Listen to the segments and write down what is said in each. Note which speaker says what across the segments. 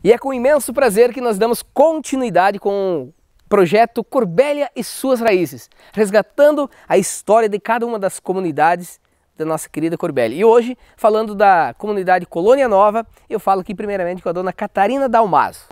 Speaker 1: E é com imenso prazer que nós damos continuidade com o projeto Corbélia e suas raízes, resgatando a história de cada uma das comunidades da nossa querida Corbélia. E hoje, falando da comunidade Colônia Nova, eu falo aqui primeiramente com a dona Catarina Dalmaso.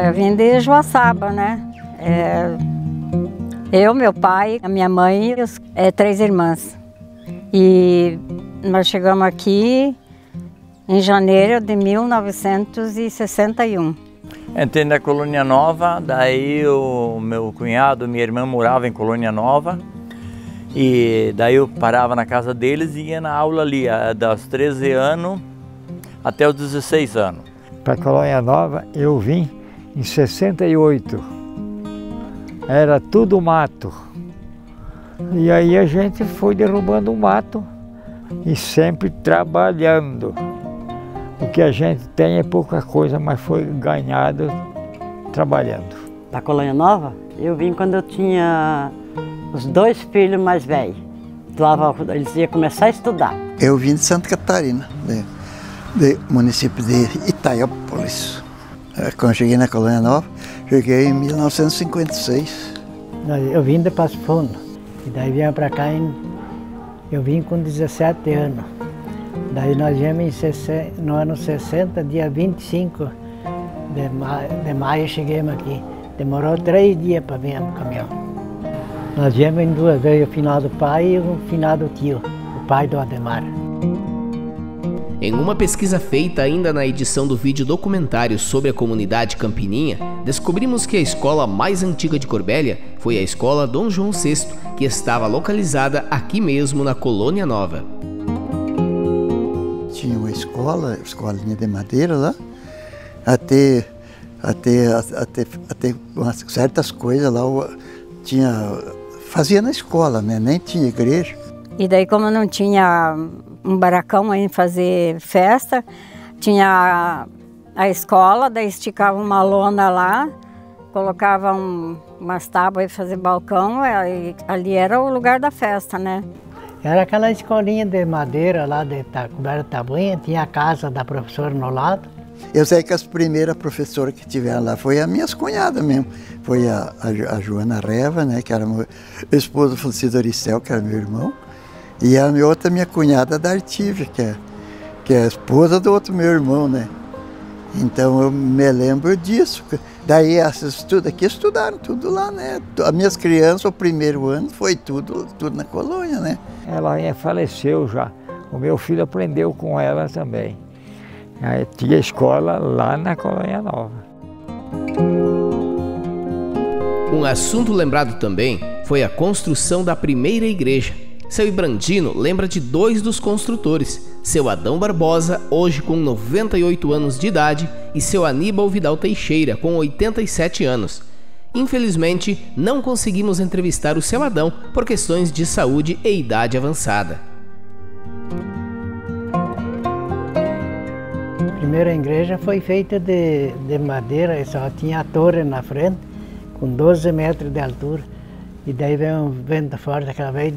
Speaker 2: Eu vim de Joaçaba, né? Eu, meu pai, a minha mãe e 3 irmãs. E nós chegamos aqui em janeiro de 1961.
Speaker 3: Entrei na Colônia Nova, daí o meu cunhado, minha irmã morava em Colônia Nova. E daí eu parava na casa deles e ia na aula ali, dos 13 anos até os 16 anos.
Speaker 4: Para a Colônia Nova eu vim em 68, era tudo mato, e aí a gente foi derrubando o mato e sempre trabalhando. O que a gente tem é pouca coisa, mas foi ganhado trabalhando.
Speaker 5: Para a Colônia Nova, eu vim quando eu tinha os 2 filhos mais velhos. Eles iam começar a estudar.
Speaker 6: Eu vim de Santa Catarina, do município de Itaiópolis. Quando eu cheguei na Colônia Nova, cheguei em 1956.
Speaker 7: Eu vim de Passo Fundo, e daí viemos para cá, eu vim com 17 anos. Daí nós viemos no ano 60, dia 25 de maio chegamos aqui. Demorou 3 dias para vir o caminhão. Nós viemos em 2 vezes, o final do pai e o final do tio, o pai do Ademar.
Speaker 1: Em uma pesquisa feita ainda na edição do vídeo documentário sobre a comunidade campininha, descobrimos que a escola mais antiga de Corbélia foi a Escola Dom João VI, que estava localizada aqui mesmo na Colônia Nova.
Speaker 6: Tinha uma escolinha de madeira lá, até certas coisas lá fazia na escola, né? Nem tinha igreja.
Speaker 2: E daí, como não tinha um barracão aí fazer festa, tinha a escola, daí esticava uma lona lá, colocava umas tábuas para fazer balcão, ali era o lugar da festa, né?
Speaker 7: Era aquela escolinha de madeira lá, coberta de tabuinha, tinha a casa da professora no lado.
Speaker 6: Eu sei que as primeiras professoras que tiveram lá foi as minhas cunhadas mesmo. Foi a Joana Reva, né, que era meu esposo falecido Aricel, que era meu irmão. E a minha cunhada da Artívia, que é a esposa do outro meu irmão, né? Então eu me lembro disso. Daí essas tudo aqui estudaram tudo lá, né? As minhas crianças, o primeiro ano foi tudo na colônia, né?
Speaker 4: Ela faleceu já. O meu filho aprendeu com ela também. Aí tinha escola lá na Colônia Nova.
Speaker 1: Um assunto lembrado também foi a construção da primeira igreja. Seu Ibrandino lembra de 2 dos construtores, seu Adão Barbosa, hoje com 98 anos de idade, e seu Aníbal Vidal Teixeira, com 87 anos. Infelizmente, não conseguimos entrevistar o seu Adão por questões de saúde e idade avançada.
Speaker 7: A primeira igreja foi feita de madeira, só tinha a torre na frente, com 12 metros de altura. E daí veio um vento forte aquela vez,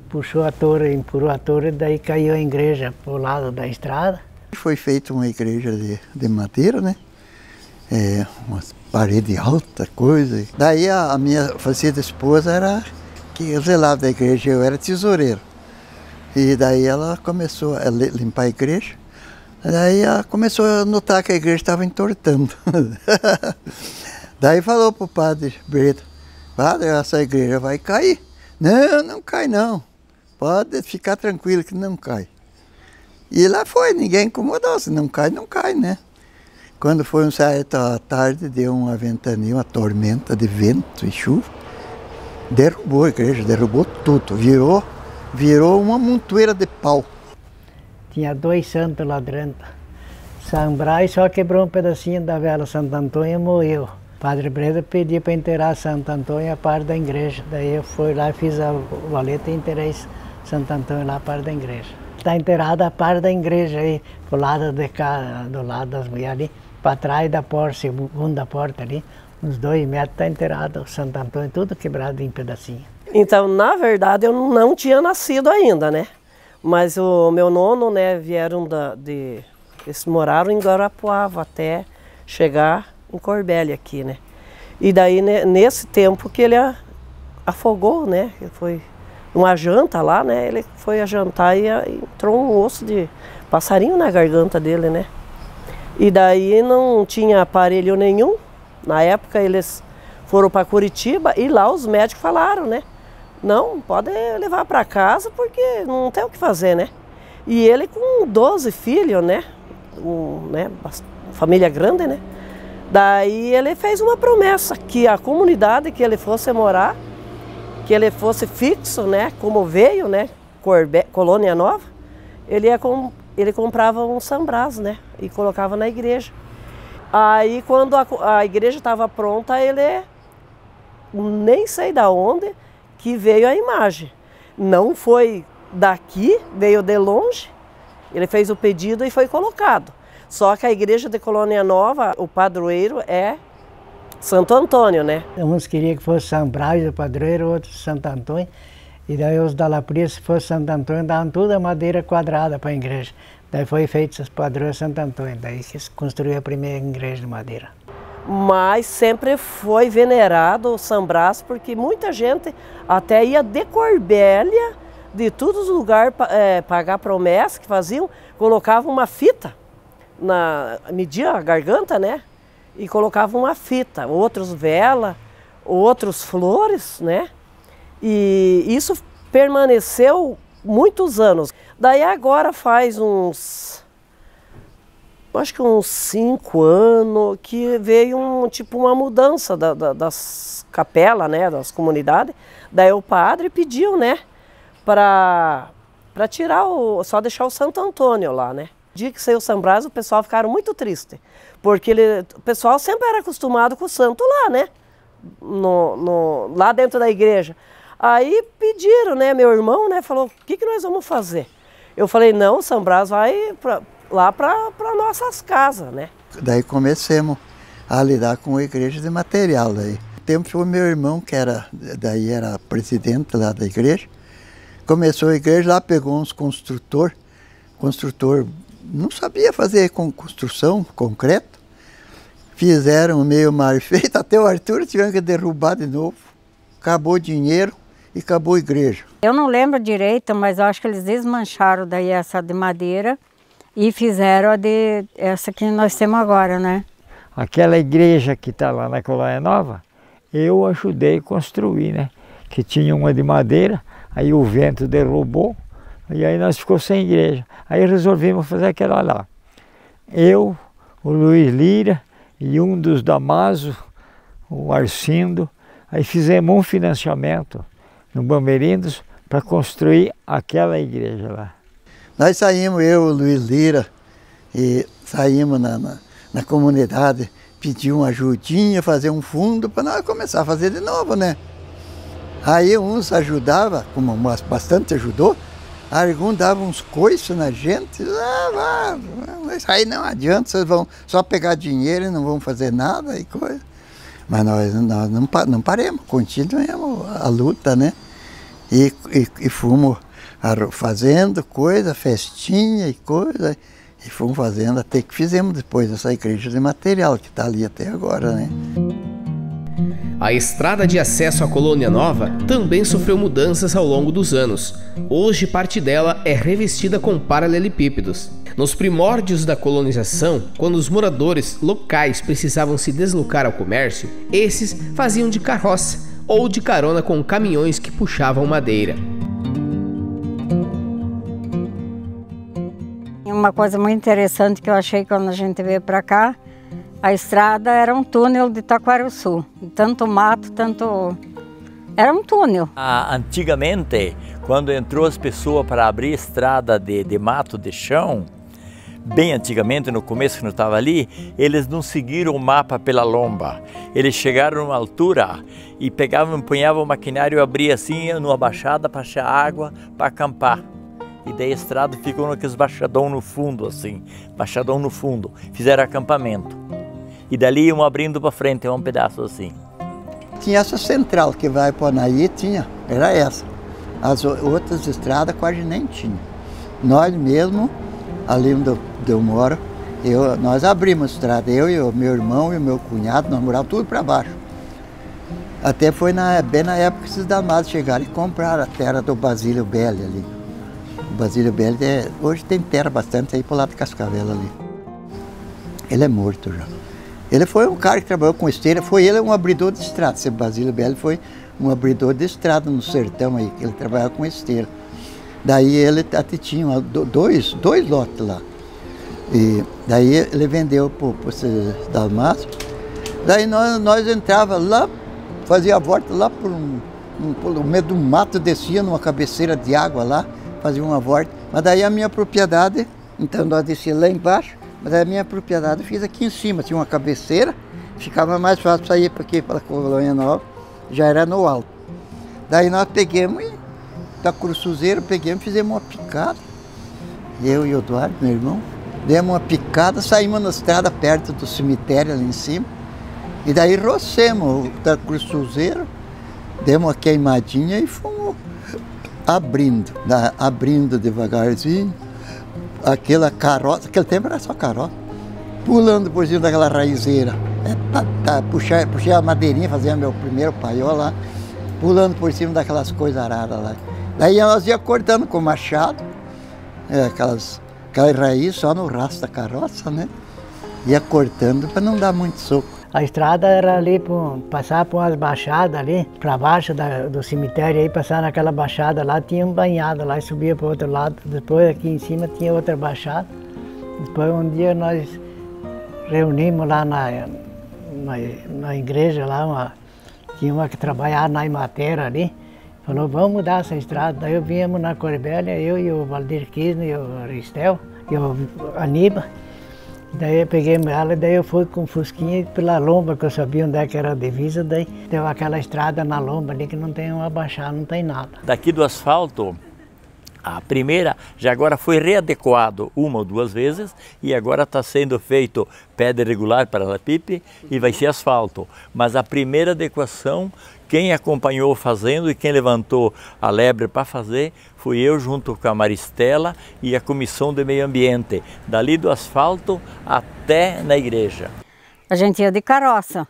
Speaker 7: puxou a torre, empurrou a torre, daí caiu a igreja para o lado da estrada.
Speaker 6: Foi feita uma igreja de madeira, né? Uma parede alta, coisa. Daí a minha falecida esposa era que zelava a igreja, eu era tesoureiro. E daí ela começou a limpar a igreja. Daí ela começou a notar que a igreja estava entortando. Daí falou para o padre Brito: "Padre, essa igreja vai cair." "Não, não cai não. Pode ficar tranquilo que não cai." E lá foi, ninguém incomodou. Se não cai, não cai, né? Quando foi uma certa tarde, deu uma ventania, uma tormenta de vento e chuva. Derrubou a igreja, derrubou tudo. Virou uma montoeira de pau.
Speaker 7: Tinha 2 santos lá dentro. São Brás só quebrou um pedacinho da vela Santo Antônio e morreu. Padre Breda pediu para enterrar Santo Antônio a parte da igreja. Daí eu fui lá, fiz a valeta e enterrei Santo Antônio lá a parte da igreja. Está enterrada a parte da igreja aí, pro lado de cá, do lado das mulheres ali, para trás da porta, segunda porta ali, uns 2 metros está enterrado Santo Antônio, tudo quebrado em pedacinho.
Speaker 8: Então, na verdade, eu não tinha nascido ainda, né? Mas o meu nono, né, vieram eles moraram em Guarapuava até chegar em Corbélia aqui, né? E daí, né, nesse tempo que ele afogou, né? Ele foi numa janta lá, né? Ele foi a jantar e entrou um osso de passarinho na garganta dele, né? E daí não tinha aparelho nenhum. Na época eles foram para Curitiba e lá os médicos falaram, né? Não, pode levar para casa porque não tem o que fazer, né? E ele com 12 filhos, né? Família grande, né? Daí ele fez uma promessa que a comunidade que ele fosse morar, que ele fosse fixo, né? Como veio, né? Colônia Nova, ele comprava um São Brás, né? E colocava na igreja. Aí quando a igreja estava pronta, ele nem sei da onde que veio a imagem. Não foi daqui, veio de longe. Ele fez o pedido e foi colocado. Só que a igreja de Colônia Nova, o padroeiro é Santo Antônio, né?
Speaker 7: Uns queriam que fosse São Brás, o padroeiro, outros Santo Antônio. E daí os da Lapria, se fosse Santo Antônio, davam toda a madeira quadrada para a igreja. Daí foi feito os padroeiros Santo Antônio, daí se construiu a primeira igreja de madeira.
Speaker 8: Mas sempre foi venerado o São Brás, porque muita gente até ia de Corbélia, de todos os lugares, pagar promessa que faziam, colocavam uma fita, media a garganta, né? E colocavam uma fita, outros vela, outros flores, né? E isso permaneceu muitos anos. Daí agora faz acho que uns 5 anos que veio uma mudança das capelas, né, das comunidades. Daí o padre pediu, né, para tirar só deixar o Santo Antônio lá, né. No dia que saiu o São Brás, o pessoal ficaram muito triste, porque o pessoal sempre era acostumado com o santo lá, né, lá dentro da igreja. Aí pediram, né, meu irmão, né, falou, o que nós vamos fazer? Eu falei, não, o São Brás vai lá para nossas casas, né.
Speaker 6: Daí comecemos a lidar com a igreja de material. Daí. O tempo foi meu irmão, que era presidente lá da igreja, começou a igreja lá, pegou uns construtor não sabia fazer construção, concreto, fizeram meio mal feito, até o Arthur tiveram que derrubar de novo, acabou o dinheiro e acabou a igreja.
Speaker 2: Eu não lembro direito, mas eu acho que eles desmancharam daí essa de madeira e fizeram essa que nós temos agora, né?
Speaker 4: Aquela igreja que está lá na Colônia Nova, eu ajudei a construir, né? Que tinha uma de madeira, aí o vento derrubou, e aí nós ficamos sem igreja. Aí resolvemos fazer aquela lá. Eu, o Luiz Lira e um dos Damaso, o Arcindo, aí fizemos um financiamento no Bamerindos para construir aquela igreja lá.
Speaker 6: Nós saímos, eu, o Luiz Lira, e saímos na comunidade, pedir uma ajudinha, fazer um fundo para nós começar a fazer de novo, né? Aí uns ajudavam, como bastante ajudou, alguns davam uns coices na gente, aí não adianta, vocês vão só pegar dinheiro e não vão fazer nada e coisa. Mas nós não paremos, continuamos a luta, né? E fomos fazendo coisa, festinha e coisa, e fomos fazendo até que fizemos depois essa igreja de material que está ali até agora, né?
Speaker 1: A estrada de acesso à Colônia Nova também sofreu mudanças ao longo dos anos. Hoje parte dela é revestida com paralelepípedos. Nos primórdios da colonização, quando os moradores locais precisavam se deslocar ao comércio, esses faziam de carroça ou de carona com caminhões que puxavam madeira.
Speaker 2: Uma coisa muito interessante que eu achei quando a gente veio para cá, a estrada era um túnel de Taquarussu. Tanto mato, era um túnel.
Speaker 3: Antigamente, quando entrou as pessoas para abrir estrada de mato de chão, bem antigamente, no começo que eu estava ali, eles não seguiram o mapa pela lomba. Eles chegaram numa altura e pegavam, empunhavam o maquinário e abriam assim, numa baixada para achar água, para acampar. E daí a estrada ficou naqueles baixadão no fundo, assim, baixadão no fundo. Fizeram acampamento. E dali iam abrindo para frente, um pedaço assim.
Speaker 6: Tinha essa central que vai para Anaí, era essa. As outras estradas quase nem tinha. Nós mesmo, ali onde eu moro, nós abrimos a estrada, eu e o meu irmão e o meu cunhado, nós morávamos tudo para baixo. Até foi bem na época que esses damados chegaram e compraram a terra do Basílio Belli ali. O Basílio Belli hoje tem terra bastante aí pro lado de Cascavel ali. Ele é morto já. Ele foi um cara que trabalhou com esteira, ele um abridor de estrada. Esse Basílio Belli foi um abridor de estrada no sertão aí, que ele trabalhava com esteira. Daí ele até tinha dois lotes lá. E daí ele vendeu para esses dalmaços. Daí nós entrava lá, fazia a volta lá no meio do mato, descia numa cabeceira de água lá, fazia uma volta. Mas daí a minha propriedade, então nós descia lá embaixo, mas a minha propriedade eu fiz aqui em cima, tinha uma cabeceira, ficava mais fácil para ir para aqui, para a Colônia Nova, já era no alto. Daí nós pegamos e da Cruzuzeiro, fizemos uma picada, eu e o Eduardo, meu irmão, demos uma picada, saímos na estrada perto do cemitério ali em cima, e daí rocemos da Cruzuzeiro, demos uma queimadinha e fomos abrindo devagarzinho, aquela carroça, aquele tempo era só carroça, pulando por cima daquela raizeira, puxei a madeirinha, fazia meu primeiro paiol lá, pulando por cima daquelas coisas aradas lá. Daí nós ia cortando com machado, aquelas raízes só no rastro da carroça, né? Ia cortando para não dar muito soco.
Speaker 7: A estrada era ali, passar por umas baixadas ali, para baixo do cemitério, aí passar naquela baixada lá, tinha um banhado lá e subia para o outro lado. Depois aqui em cima tinha outra baixada. Depois um dia nós reunimos lá na igreja, lá tinha uma que trabalhava na Imatera ali. Falou, vamos mudar essa estrada. Daí viemos na Corbélia, eu e o Valdir Kisner, e o Aristel, e o Aníbal. Daí eu peguei ela, daí eu fui com fusquinha pela lomba, que eu sabia onde é que era a divisa, daí deu aquela estrada na lomba ali que não tem uma baixada, não tem nada.
Speaker 3: Daqui do asfalto, a primeira já agora foi readequado uma ou duas vezes e agora está sendo feito pedra irregular para a pipe e vai ser asfalto. Mas a primeira adequação, quem acompanhou fazendo e quem levantou a lebre para fazer, fui eu junto com a Maristela e a Comissão de Meio Ambiente, dali do asfalto até na igreja.
Speaker 2: A gente ia de carroça,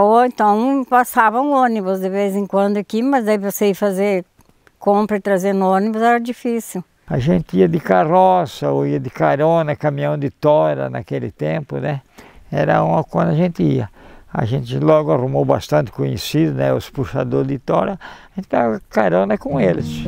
Speaker 2: ou então passava um ônibus de vez em quando aqui, mas aí você ia fazer compra e trazer no ônibus era difícil.
Speaker 4: A gente ia de carroça ou ia de carona, caminhão de tora naquele tempo, né? Era quando a gente ia. A gente logo arrumou bastante conhecido, né? Os puxadores de tora, a gente pegava carona com eles.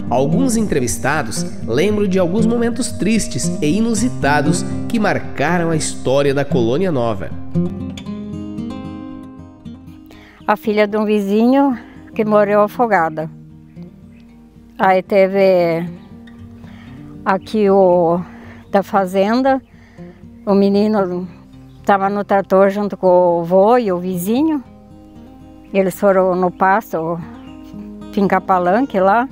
Speaker 1: Alguns entrevistados lembram de alguns momentos tristes e inusitados que marcaram a história da Colônia Nova.
Speaker 2: A filha de um vizinho que morreu afogada. Aí teve aqui da fazenda, o menino estava no trator junto com o avô e o vizinho. Eles foram no pasto, fincar palanque lá,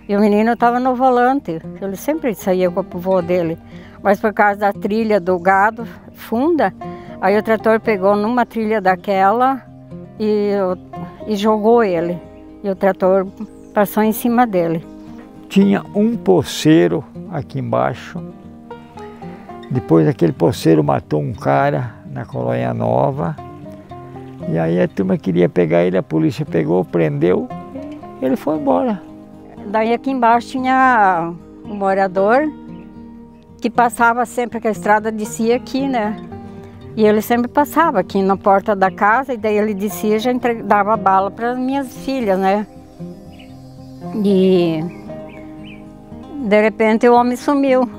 Speaker 2: e o menino estava no volante. Ele sempre saía com o avô dele, mas por causa da trilha do gado funda, aí o trator pegou numa trilha daquela e jogou ele. E o trator passou em cima dele.
Speaker 4: Tinha um poceiro aqui embaixo. Depois aquele poceiro matou um cara na Colônia Nova. E aí a turma queria pegar ele, a polícia pegou, prendeu, e ele foi embora.
Speaker 2: Daí aqui embaixo tinha um morador que passava sempre, que a estrada descia aqui, né? E ele sempre passava aqui na porta da casa, e daí ele descia e já dava bala para as minhas filhas, né? E de repente o homem sumiu.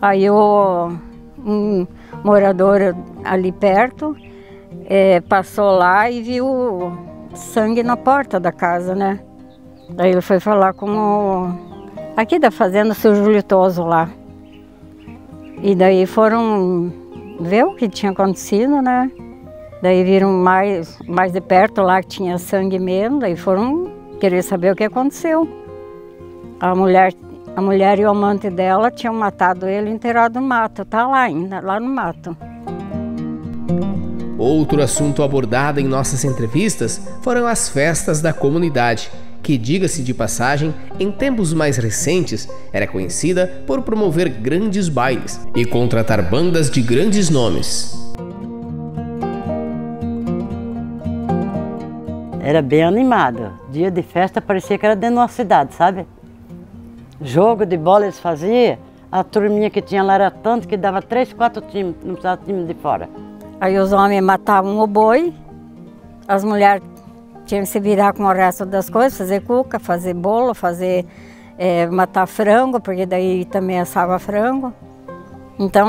Speaker 2: Aí um morador ali perto passou lá e viu sangue na porta da casa, né? Aí ele foi falar com aqui da fazenda, o seu Júlio Toso lá. E daí foram ver o que tinha acontecido, né? Daí viram mais de perto lá que tinha sangue mesmo, daí foram querer saber o que aconteceu. A mulher e o amante dela tinham matado ele enterrado no mato, tá lá ainda, lá no mato.
Speaker 1: Outro assunto abordado em nossas entrevistas foram as festas da comunidade, que, diga-se de passagem, em tempos mais recentes, era conhecida por promover grandes bailes e contratar bandas de grandes nomes.
Speaker 5: Era bem animado. Dia de festa parecia que era dentro de uma cidade, sabe? Jogo de bola eles faziam, a turminha que tinha lá era tanto que dava 3, 4 times, não precisava time de fora.
Speaker 2: Aí os homens matavam o boi, as mulheres tinham que se virar com o resto das coisas, fazer cuca, fazer bolo, matar frango, porque daí também assava frango. Então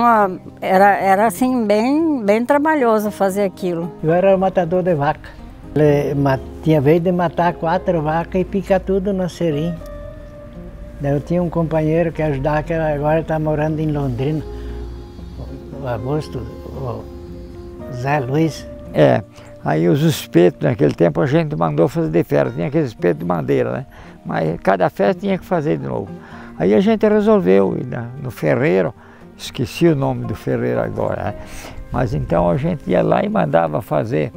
Speaker 2: era assim bem trabalhoso fazer aquilo.
Speaker 7: Eu era matador de vaca. Tinha vez de matar 4 vacas e picar tudo no serinho. Daí eu tinha um companheiro que ajudava, que agora está morando em Londrina, o Augusto, o Zé Luiz.
Speaker 4: Aí os espetos, naquele tempo a gente mandou fazer de ferro, tinha aquele espeto de madeira, né? Mas cada festa tinha que fazer de novo. Aí a gente resolveu ir no ferreiro, esqueci o nome do ferreiro agora, né? Mas então a gente ia lá e mandava fazer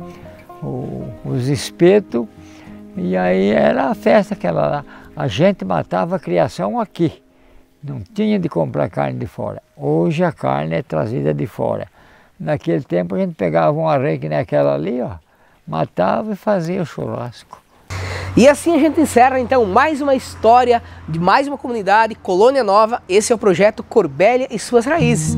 Speaker 4: os espetos, e aí era a festa aquela lá. A gente matava a criação aqui, não tinha de comprar carne de fora. Hoje a carne é trazida de fora. Naquele tempo a gente pegava um arreio que nem aquela ali, ó, matava e fazia o churrasco.
Speaker 1: E assim a gente encerra então mais uma história de mais uma comunidade, Colônia Nova. Esse é o projeto Corbélia e suas raízes.